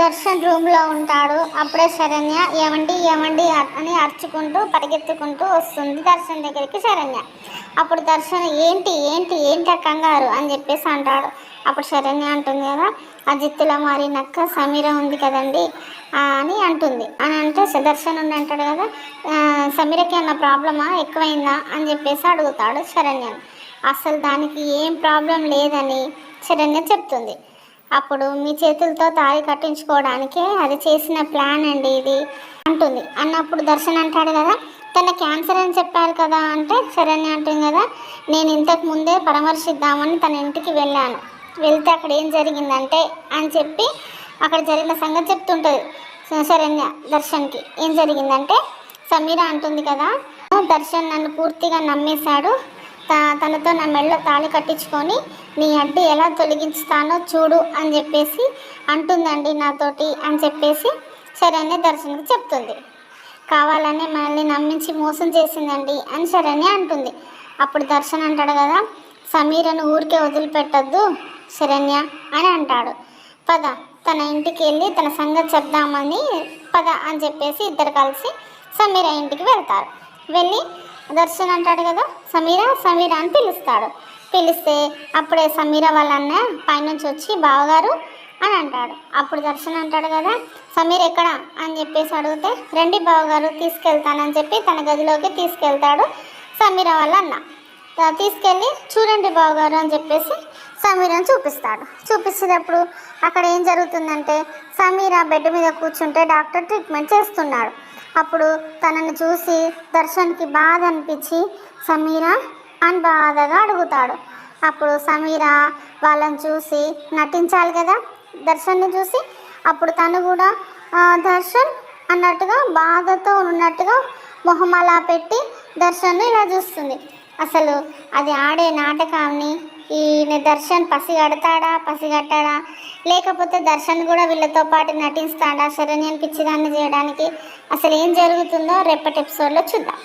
దర్శన్ రూమ్లో ఉంటాడు. అప్పుడే శరణ్య ఏమండి ఏమండి అని అరుచుకుంటూ పరిగెత్తుకుంటూ వస్తుంది దర్శన్ దగ్గరికి శరణ్య. అప్పుడు దర్శన్ ఏంటి ఏంటి ఏంటి కంగారు అని చెప్పేసి అంటాడు. అప్పుడు శరణ్య అంటుంది కదా, ఆ జిత్తుల మారినక్క సమీర ఉంది కదండి అని అంటుంది. అని అంటే దర్శన్ ఉండి అంటాడు కదా, సమీరకి అన్న ప్రాబ్లమా ఎక్కువైందా అని చెప్పేసి అడుగుతాడు శరణ్యను. అసలు దానికి ఏం ప్రాబ్లం లేదని శరణ్య చెప్తుంది. అప్పుడు మీ చేతులతో తాళి కట్టించుకోవడానికే అది చేసిన ప్లాన్ అండి ఇది అంటుంది. అన్నప్పుడు దర్శన్ అంటాడు కదా, తన క్యాన్సర్ అని చెప్పారు కదా అంటే శరణ్య అంటుంది కదా, నేను ఇంతకు ముందే పరామర్శిద్దామని తన ఇంటికి వెళ్ళాను. వెళ్తే అక్కడ ఏం జరిగిందంటే అని చెప్పి అక్కడ జరిగిన సంగతి చెప్తుంటుంది శరణ్య దర్శన్కి. ఏం జరిగిందంటే సమీర అంటుంది కదా, దర్శన్ నన్ను పూర్తిగా నమ్మేశాడు, తనతో నా మెడలో తాళి కట్టించుకొని నీ అడ్డు ఎలా తొలగించుతానో చూడు అని చెప్పేసి అంటుందండి నాతోటి అని చెప్పేసి శరణ్య దర్శన్కి చెప్తుంది. కావాలని మనల్ని నమ్మించి మోసం చేసిందండి అని శరణ్య అంటుంది. అప్పుడు దర్శన్ అంటాడు కదా, సమీరను ఊరికే వదిలిపెట్టద్దు శరణ్య అని అంటాడు. పద తన ఇంటికి వెళ్ళి తన సంగతి చెప్దామని పద అని చెప్పేసి ఇద్దరు కలిసి సమీర ఇంటికి వెళ్తారు. వెళ్ళి దర్శన్ అంటాడు కదా, సమీర సమీర అని పిలుస్తాడు. పిలిస్తే అప్పుడే సమీర వాళ్ళ అన్న పైనుంచి వచ్చి బావగారు అని అంటాడు. అప్పుడు దర్శన్ అంటాడు కదా, సమీర్ ఎక్కడ అని చెప్పేసి అడిగితే రండి బావగారు తీసుకెళ్తానని చెప్పి తన గదిలోకి తీసుకెళ్తాడు సమీర వాళ్ళ అన్న. తీసుకెళ్ళి చూడండి బావగారు అని చెప్పేసి సమీరను చూపిస్తాడు. చూపించేటప్పుడు అక్కడ ఏం జరుగుతుందంటే సమీర బెడ్ మీద కూర్చుంటే డాక్టర్ ట్రీట్మెంట్ చేస్తున్నాడు. అప్పుడు తనని చూసి దర్శన్కి బాధ అనిపించి సమీర అని బాధగా అడుగుతాడు. అప్పుడు సమీర వాళ్ళని చూసి నటించాలి కదా దర్శన్ని చూసి, అప్పుడు తను కూడా దర్శన్ అన్నట్టుగా బాధతో ఉన్నట్టుగా మొహం అలా పెట్టి దర్శన్ని ఇలా చూస్తుంది. అసలు అది ఆడే నాటకాన్ని ఈ దర్శన్ పసిగడతాడా పసిగట్టాడా, లేకపోతే దర్శన్ కూడా వీళ్ళతో పాటు నటిస్తాడా శరణ్యని పిచ్చిదాన్ని చేయడానికి, అసలు ఏం జరుగుతుందో రేపటి ఎపిసోడ్లో చూద్దాం.